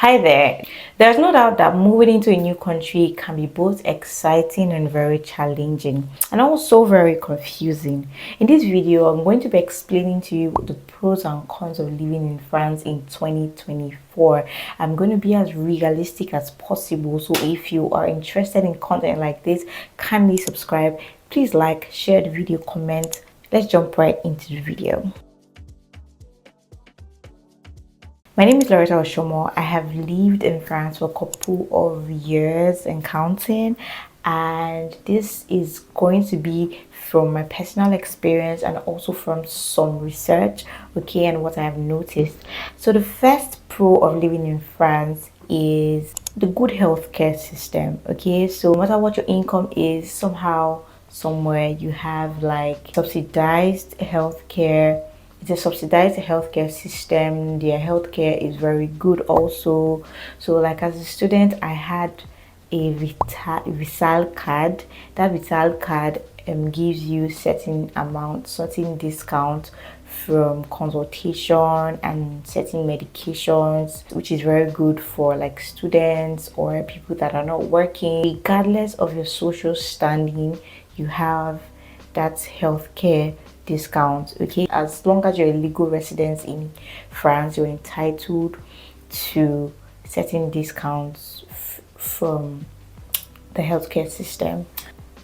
Hi there. There's no doubt that moving into a new country can be both exciting and very challenging, and also very confusing. In this video, I'm going to be explaining to you the pros and cons of living in France in 2024. I'm going to be as realistic as possible, so if you are interested in content like this, kindly subscribe. Please like, share the video, comment. Let's jump right into the video. My name is Loretta Oshomo. I have lived in France for a couple of years and counting, and this is going to be from my personal experience and also from some research, okay, and what I have noticed. So the first pro of living in France is the good healthcare system, okay? So no matter what your income is, somehow somewhere you have like subsidized healthcare. It's a subsidized healthcare system. Their healthcare is very good also. So like as a student, I had a Vital card. That Vital card gives you certain amount, certain discount from consultation and certain medications, which is very good for like students or people that are not working. Regardless of your social standing, you have that healthcare discount, okay? As long as you're a legal resident in France, you're entitled to certain discounts from the healthcare system.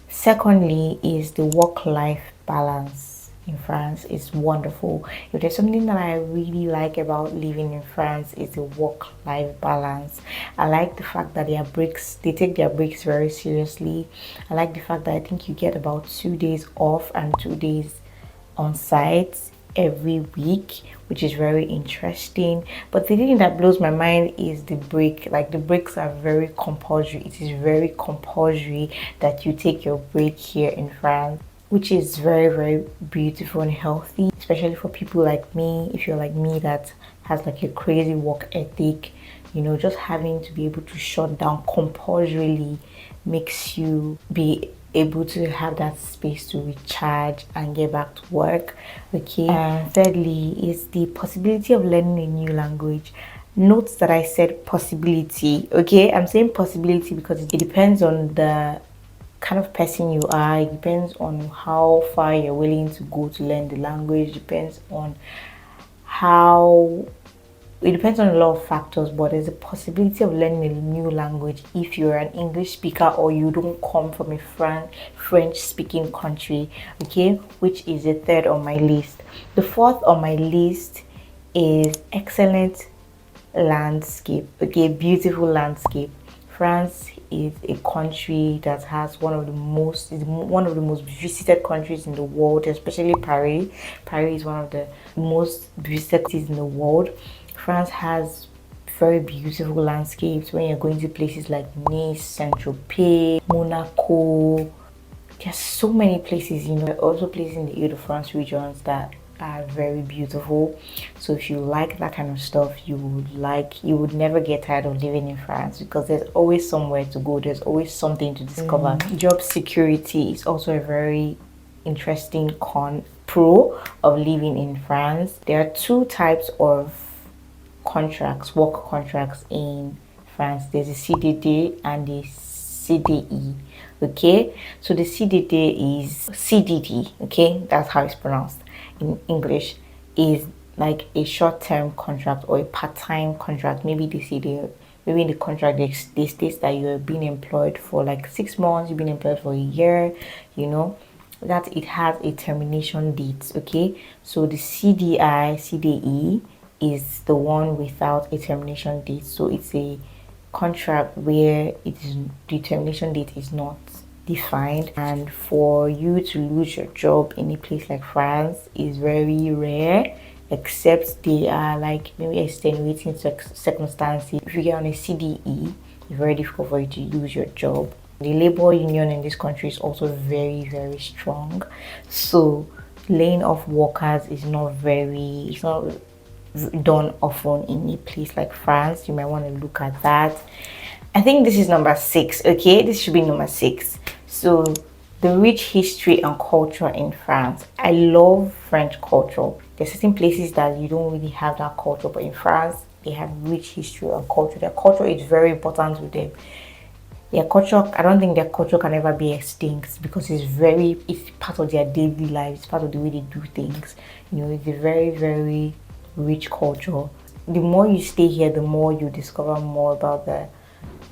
Secondly is the work-life balance in France is wonderful. If there's something that I really like about living in France, is the work-life balance. I like the fact that they take their breaks very seriously. I like the fact that I think you get about 2 days off and 2 days on site every week, which is very interesting. But the thing that blows my mind is the break. Like the breaks are very compulsory. It is very compulsory that you take your break here in France, which is very beautiful and healthy, especially for people like me. If you're like me that has like a crazy work ethic, you know, just having to be able to shut down compulsorily makes you be able to have that space to recharge and get back to work, okay? And thirdly is the possibility of learning a new language. Note that I said possibility, okay? I'm saying possibility because it depends on the kind of person you are. It depends on how far you're willing to go to learn the language. It depends on it depends on a lot of factors, but there's a possibility of learning a new language if you're an English speaker or you don't come from a French speaking country, okay, which is the third on my list. The fourth on my list is excellent landscape, okay, beautiful landscape. France is a country that has one of the most visited countries in the world, especially Paris. Paris is one of the most visited cities in the world. France has very beautiful landscapes when you're going to places like Nice, Saint-Tropez, Monaco. There's so many places, you know. There are also places in the Ile-de-France regions that are very beautiful. So if you like that kind of stuff, you would never get tired of living in France because there's always somewhere to go. There's always something to discover. Job security is also a very interesting pro of living in France. There are two types of work contracts in France. There's a CDD and the CDE, okay? So the CDD is CDD, okay? That's how it's pronounced in English, is like a short-term contract or a part-time contract. Maybe maybe in the contract they state that you're being employed for like 6 months, you've been employed for a year, you know, that it has a termination date, okay? So the CDE is the one without a termination date. So it's a contract where the termination date is not defined, and for you to lose your job in a place like France is very rare, except they are like maybe extenuating circumstances. If you get on a CDE, it's very difficult for you to lose your job. The labor union in this country is also very strong, so laying off workers is not done often in a place like France. You might want to look at that. I think this is number 6, okay? This should be number 6. So the rich history and culture in France. I love French culture. There's certain places that you don't really have that culture, but in France they have rich history and culture. Their culture is very important to them. Their culture, I don't think their culture can ever be extinct because it's part of their daily lives, it's part of the way they do things. You know, it's a very, very rich culture. The more you stay here, the more you discover more about the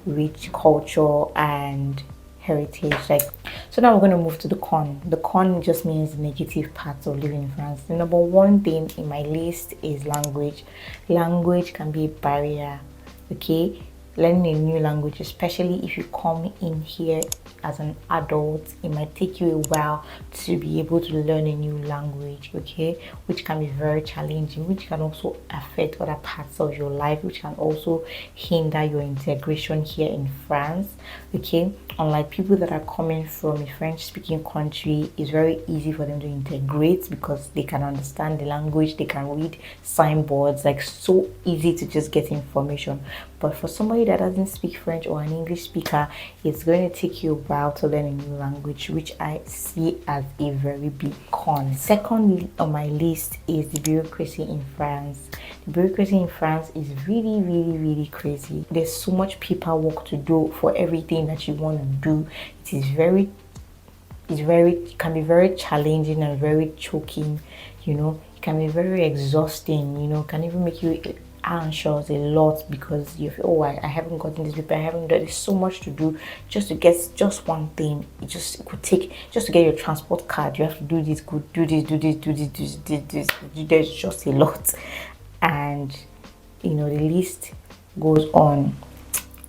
rich culture and heritage. Like, so now we're going to move to the con. The con just means the negative parts of living in France. The number one thing in my list is language. Language can be a barrier. Okay, learning a new language, especially if you come in here as an adult, it might take you a while to be able to learn a new language, okay, which can be very challenging, which can also affect other parts of your life, which can also hinder your integration here in France. Okay, unlike people that are coming from a French speaking country, it's very easy for them to integrate because they can understand the language, they can read signboards, like so easy to just get information. But for somebody that doesn't speak French or an English speaker, it's going to take you a while to learn a new language, which I see as a very big con. Second on my list is the bureaucracy in France. The bureaucracy in France is really, really, really crazy. There's so much paperwork to do for everything that you want to do. It can be very challenging and very choking, you know. It can be very exhausting, you know, can even make you anxious a lot because you feel, oh, I haven't gotten this paper, I haven't done, there's so much to do just to get just one thing. It could take, just to get your transport card, you have to do this, there's just a lot. And you know, the list goes on.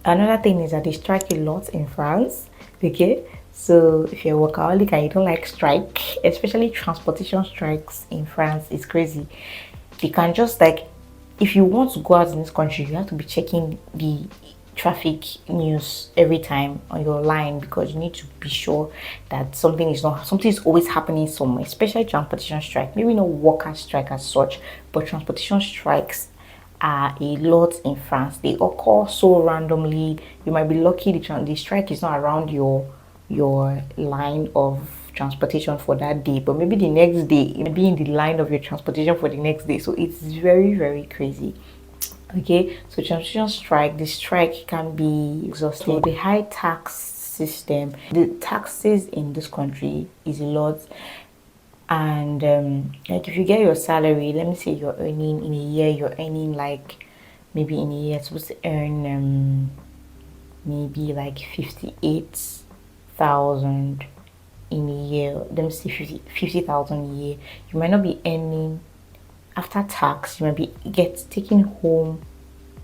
Another thing is that they strike a lot in France. Okay, so if you're a workaholic and you don't like strike, especially transportation strikes in France, it's crazy. They can just, like, if you want to go out in this country, you have to be checking the traffic news every time on your line because you need to be sure that something is always happening somewhere, especially transportation strike. Maybe not worker strike as such, but transportation strikes are a lot in France. They occur so randomly. You might be lucky the strike is not around your line of transportation for that day, but maybe the next day it may be in the line of your transportation for the next day. So it's very, very crazy. Okay, so transportation strike, the strike can be exhausting. So the high tax system, the taxes in this country is a lot. And like if you get your salary, let me say you're earning in a year, you're earning like, maybe in a year you're supposed to earn maybe like 58,000 in a year. Let me say 50,000 a year. You might not be earning, after tax, you might be taking home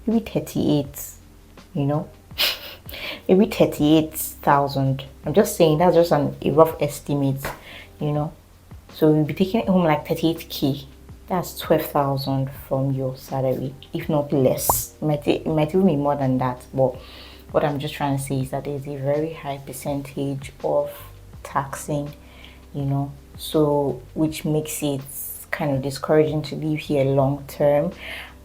maybe 38, you know, maybe 38,000. I'm just saying, that's just a rough estimate, you know. So you'll be taking home like 38k. That's 12,000 from your salary, if not less. It might even be more than that. But what I'm just trying to say is that there's a very high percentage of taxing, you know, so which makes it kind of discouraging to live here long term.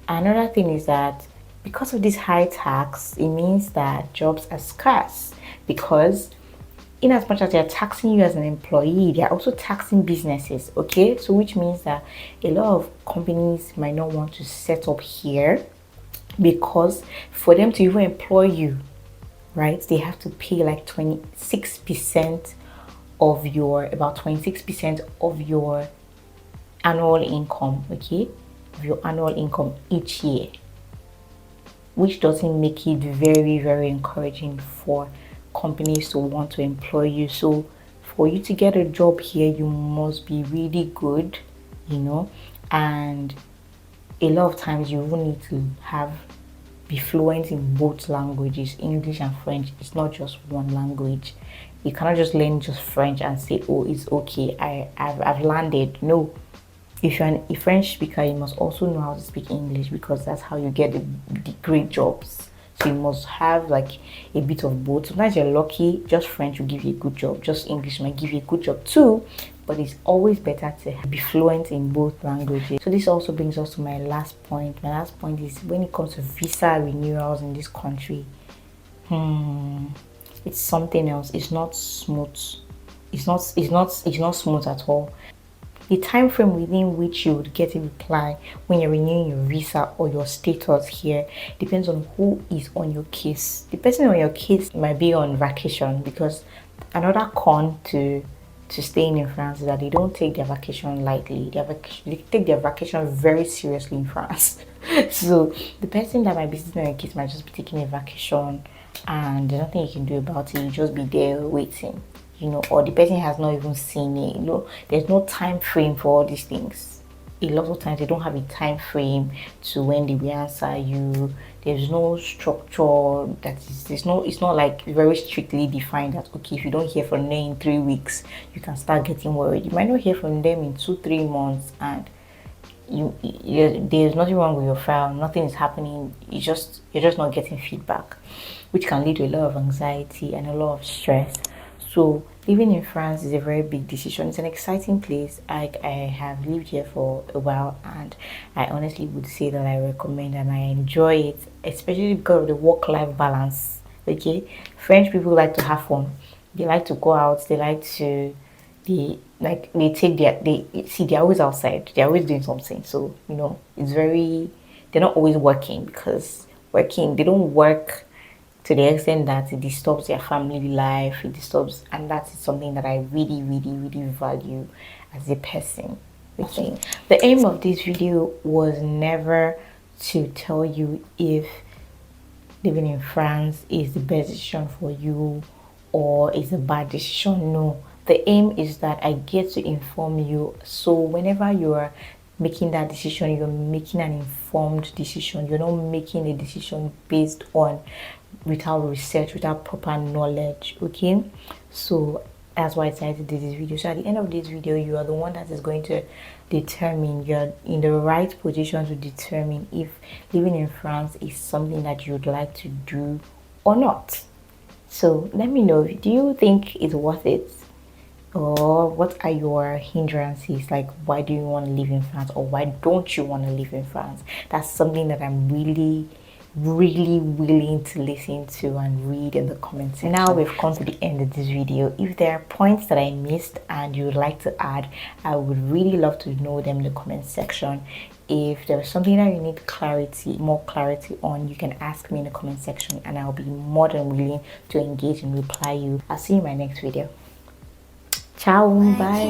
Another thing is that because of this high tax, it means that jobs are scarce, because in as much as they're taxing you as an employee, they're also taxing businesses. Okay, so which means that a lot of companies might not want to set up here, because for them to even employ you, right, they have to pay like 26% of about 26% of your annual income. Okay, of your annual income each year, which doesn't make it very, very encouraging for companies to want to employ you. So for you to get a job here, you must be really good, you know, and a lot of times you will need to be fluent in both languages, English and French. It's not just one language. You cannot just learn just French and say, oh, it's okay, I've landed. No, if you're a French speaker, you must also know how to speak English, because that's how you get the great jobs. So you must have like a bit of both. Sometimes you're lucky, just French will give you a good job, just English might give you a good job too, but it's always better to be fluent in both languages. So this also brings us to my last point. My last point is when it comes to visa renewals in this country, it's something else. It's not smooth. It's not smooth at all. the time frame within which you would get a reply when you're renewing your visa or your status here depends on who is on your case. The person on your case might be on vacation, because another con to staying in France is that they don't take their vacation lightly. They take their vacation very seriously in France. So the person that might be sitting on your case might just be taking a vacation, and there's nothing you can do about it. You just be there waiting, or the person has not even seen it. There's no time frame for all these things. A lot of times they don't have a time frame to when they will answer you. There's no structure. It's not like very strictly defined that, okay, if you don't hear from them in 3 weeks, you can start getting worried. You might not hear from them in 2-3 months, and there's nothing wrong with your file, nothing is happening, you're just not getting feedback, which can lead to a lot of anxiety and a lot of stress. So living in France is a very big decision. It's an exciting place. I have lived here for a while, and I honestly would say that I recommend and I enjoy it, especially because of the work-life balance. Okay, French people like to have fun, they like to go out, they like to they take their they see they're always outside, they're always doing something. So it's very, they're not always working, because they don't work to the extent that it disturbs their family life, it disturbs, and that is something that I really really really value as a person. Okay, the aim of this video was never to tell you if living in France is the best decision for you or is a bad decision. No, the aim is that I get to inform you, so whenever you are making that decision, you're making an informed decision. You're not making a decision based on without research, without proper knowledge. Okay, so that's why I decided to do this video. So at the end of this video, you are the one that is going to determine, you're in the right position to determine if living in France is something that you'd like to do or not. So let me know, do you think it's worth it? Or what are your hindrances? Like, why do you want to live in France, or why don't you want to live in France? That's something that I'm really really willing to listen to and read in the comments. Now we've come to the end of this video. If there are points that I missed and you would like to add, I would really love to know them in the comment section. If there's something that you need more clarity on, you can ask me in the comment section, and I'll be more than willing to engage and reply you. I'll see you in my next video. Ciao, bye.